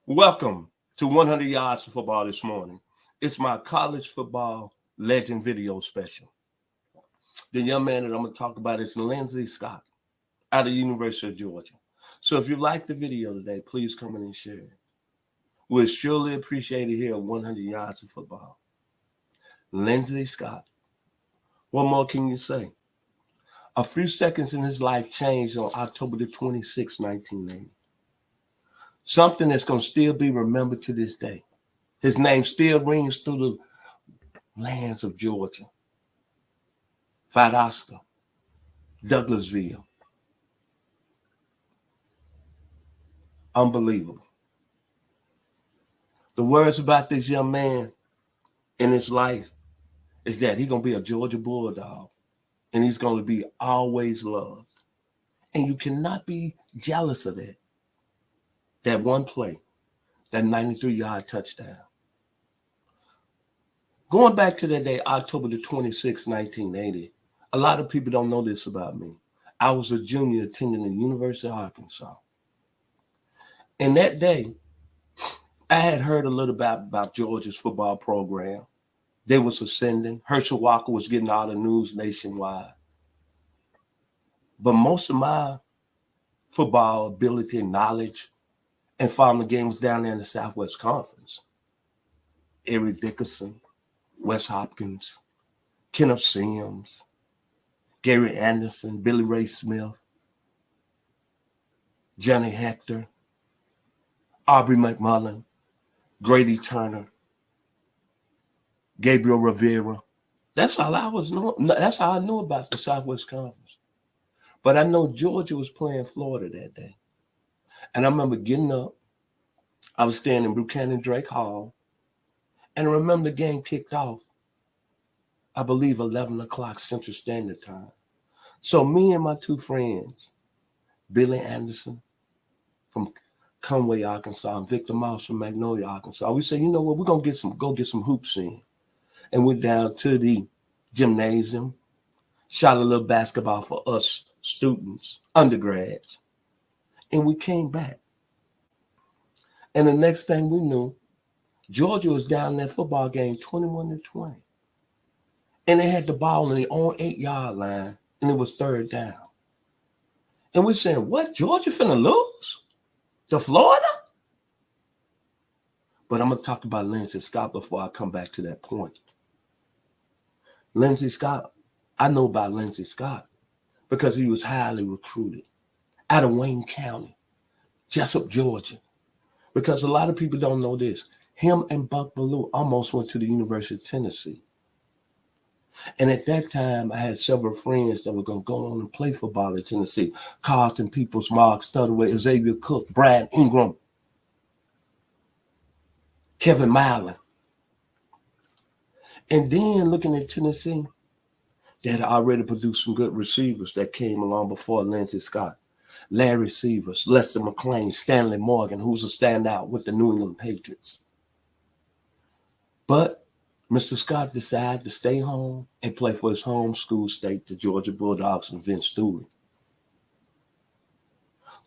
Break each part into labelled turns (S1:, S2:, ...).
S1: Welcome to 100 Yards of Football this morning. It's my college football legend video special. The young man that I'm going to talk about is Lindsay out of the University of Georgia. So if you like the video today, please come in and share it. We'll surely appreciate it here at 100 Yards of Football. Lindsay Scott. What more can you say? A few seconds in his life changed on October the 26th, 1980. Something that's going to still be remembered to this day. His name still rings through the lands of Georgia. Valdosta, Douglasville. Unbelievable. The words about this young man in his life is that he's going to be a Georgia Bulldog and he's going to be always loved. And you cannot be jealous of that. That one play, that 93-yard touchdown. Going back to that day, October the 26th, 1980, a lot of people don't know this about me. I was a junior attending the University of Arkansas. And that day, I had heard a little about Georgia's football program. They was ascending. Herschel Walker was getting all the news nationwide. But most of my football ability and knowledge and following the games down there in the Southwest Conference. Eric Dickerson, Wes Hopkins, Kenneth Sims, Gary Anderson, Billy Ray Smith, Johnny Hector, Aubrey McMullen, Grady Turner, Gabriel Rivera. That's all I was know. That's how I knew about the Southwest Conference. But I know Georgia was playing Florida that day. And I remember getting up. I was staying in Buchanan Drake Hall. And I remember the game kicked off, I believe, 11 o'clock Central Standard Time. So me and my two friends, Billy Anderson from Conway, Arkansas, and Victor Mouse from Magnolia, Arkansas, we said, you know what, we're going to go get some hoops in. And went down to the gymnasium, shot a little basketball for us students, undergrads. And we came back. And the next thing we knew, Georgia was down in that football game 21-20. And they had the ball on their own 8-yard line, and it was third down. And we're saying, what, Georgia finna lose to Florida? But I'm going to talk about Lindsay Scott before I come back to that point. Lindsay Scott, I know about Lindsay Scott because he was highly recruited out of Wayne County, Jessup, Georgia. Because a lot of people don't know this. Him and Buck Ballou almost went to the University of Tennessee. And at that time, I had several friends that were going to go on and play football at Tennessee. Carlton Peoples, Mark Studway, Xavier Cook, Brian Ingram, Kevin Milan. And then looking at Tennessee, they had already produced some good receivers that came along before Lindsay Scott. Larry Severs, Lester McLean, Stanley Morgan, who's a standout with the New England Patriots. But Mr. Scott decided to stay home and play for his home school state, the Georgia Bulldogs and Vince Dooley.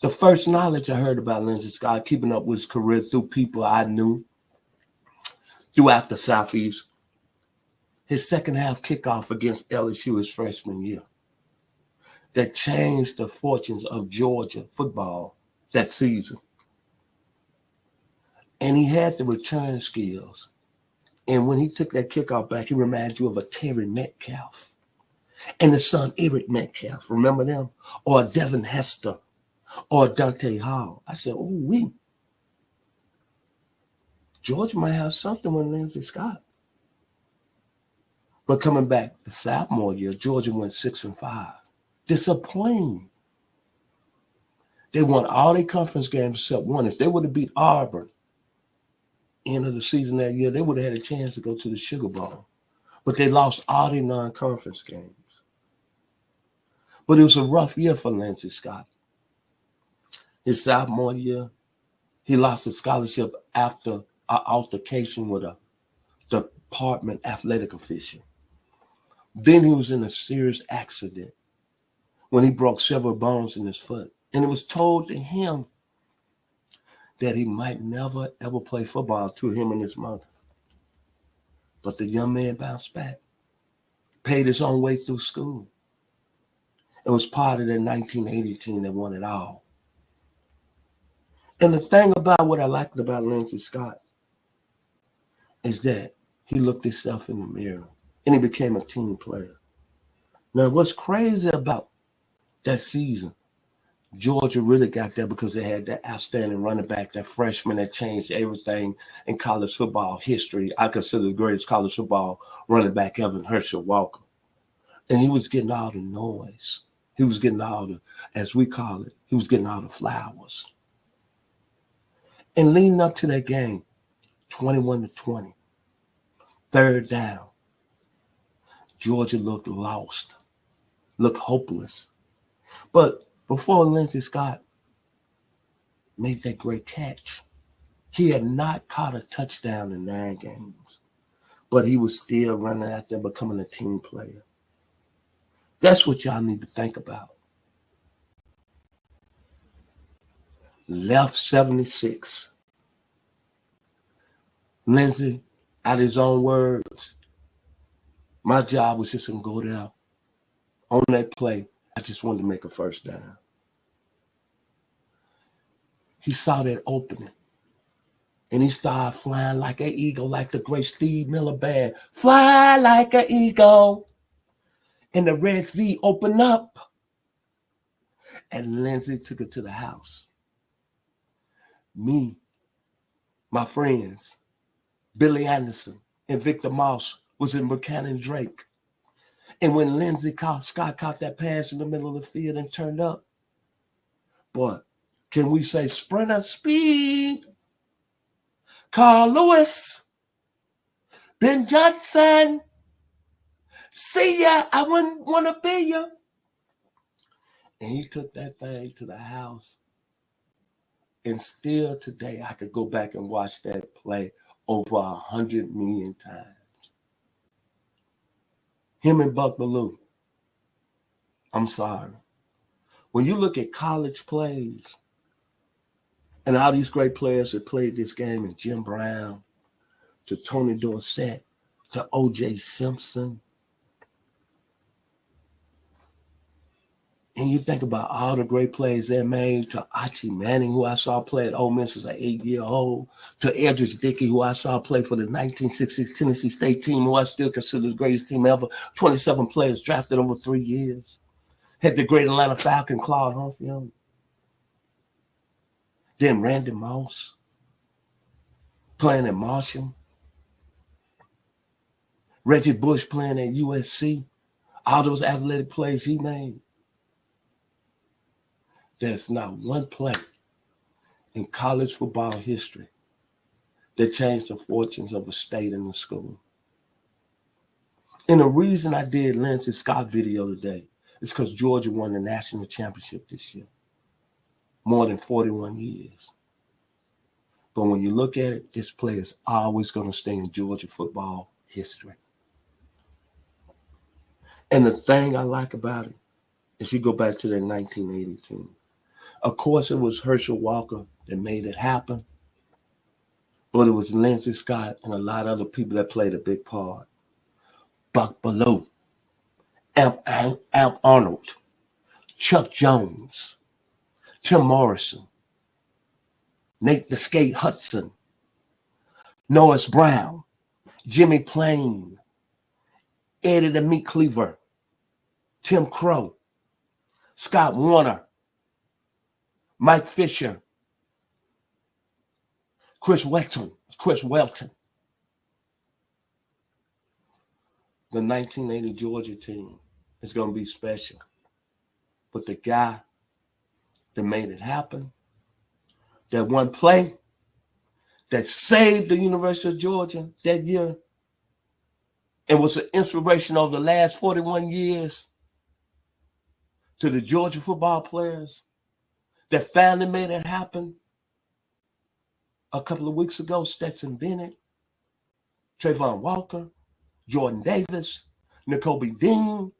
S1: The first knowledge I heard about Lindsay Scott, keeping up with his career through people I knew throughout the Southeast, his second half kickoff against LSU his freshman year that changed the fortunes of Georgia football that season. And he had the return skills. And when he took that kickoff back, he reminded you of a Terry Metcalf and his son Eric Metcalf. Remember them? Or Devin Hester or Dante Hall. I said, oh, Georgia might have something with Lindsay Scott. But coming back the sophomore year, Georgia went 6-5. Disappointing. They won all their conference games except one. If they would have beat Auburn end of the season that year, they would have had a chance to go to the Sugar Bowl. But they lost all their non-conference games. But it was a rough year for Lindsay Scott. His sophomore year, he lost his scholarship after an altercation with a department athletic official. Then he was in a serious accident when he broke several bones in his foot. And it was told to him that he might never, ever play football to him and his mother. But the young man bounced back, paid his own way through school. It was part of the 1980 team that won it all. And the thing about what I liked about Lindsay Scott is that he looked himself in the mirror and he became a team player. Now, what's crazy about that season, Georgia really got there because they had that outstanding running back, that freshman that changed everything in college football history. I consider the greatest college football running back ever, Herschel Walker. And he was getting all the noise. He was getting all the, as we call it, he was getting all the flowers. And leading up to that game, 21-20, third down, Georgia looked lost, looked hopeless. But before Lindsay Scott made that great catch, he had not caught a touchdown in 9 games, but he was still running out there becoming a team player. That's what y'all need to think about. Left 76. Lindsay, out his own words, my job was just to go down on that play. I just wanted to make a first down. He saw that opening, and he started flying like an eagle, like the great Steve Miller Band. Fly like an eagle. And the Red Sea opened up, and Lindsay took it to the house. Me, my friends, Billy Anderson and Victor Moss was in Buchanan Drake. And when Lindsay Scott caught that pass in the middle of the field and turned up, boy, can we say sprinter speed? Carl Lewis, Ben Johnson, see ya, I wouldn't want to be ya. And he took that thing to the house. And still today, I could go back and watch that play over 100 million times. Him and Buck Bellew. I'm sorry. When you look at college plays and all these great players that played this game, and Jim Brown, to Tony Dorsett, to O.J. Simpson, and you think about all the great plays they made, to Archie Manning, who I saw play at Ole Miss as an 8-year-old, to Edris Dickey, who I saw play for the 1966 Tennessee State team, who I still consider the greatest team ever, 27 players drafted over 3 years. Had the great Atlanta Falcon, Claude Humphrey on. Then Randy Moss, playing at Marshall. Reggie Bush playing at USC. All those athletic plays he made. There's not one play in college football history that changed the fortunes of a state and a school. And the reason I did Lindsay Scott video today is because Georgia won the national championship this year. More than 41 years. But when you look at it, this play is always going to stay in Georgia football history. And the thing I like about it is you go back to that 1980 team. Of course, it was Herschel Walker that made it happen. But it was Lindsay Scott and a lot of other people that played a big part. Buck Bellew, Amp Arnold, Chuck Jones, Tim Morrison, Nate the Skate Hudson, Norris Brown, Jimmy Plain, Eddie the Meat Cleaver, Tim Crow, Scott Warner, Mike Fisher, Chris Welton. The 1980 Georgia team is going to be special. But the guy that made it happen, that one play that saved the University of Georgia that year and was an inspiration over the last 41 years to the Georgia football players that finally made it happen a couple of weeks ago, Stetson Bennett, Trayvon Walker, Jordan Davis, N'Kobe Dean,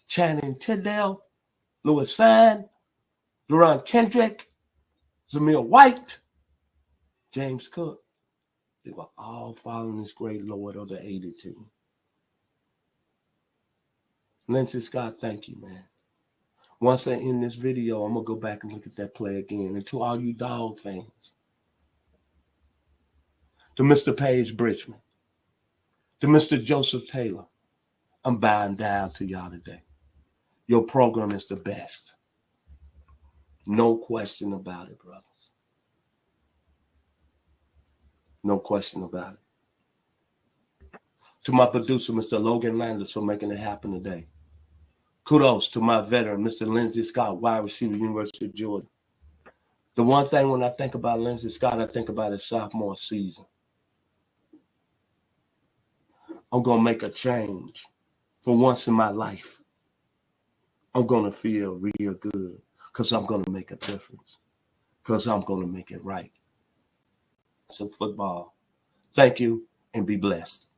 S1: Channing Tindall, Louis Fine, Deron Kendrick, Zamir White, James Cook. They were all following this great Lord of the 82. Lindsay Scott, thank you, man. Once I end this video, I'm going to go back and look at that play again. And to all you dog fans, to Mr. Page Bridgman, to Mr. Joseph Taylor, I'm bowing down to y'all today. Your program is the best. No question about it, brothers. No question about it. To my producer, Mr. Logan Landers, for making it happen today. Kudos to my veteran, Mr. Lindsay Scott, wide receiver, University of Georgia. The one thing when I think about Lindsay Scott, I think about his sophomore season. I'm going to make a change for once in my life. I'm going to feel real good because I'm going to make a difference, because I'm going to make it right. So football. Thank you and be blessed.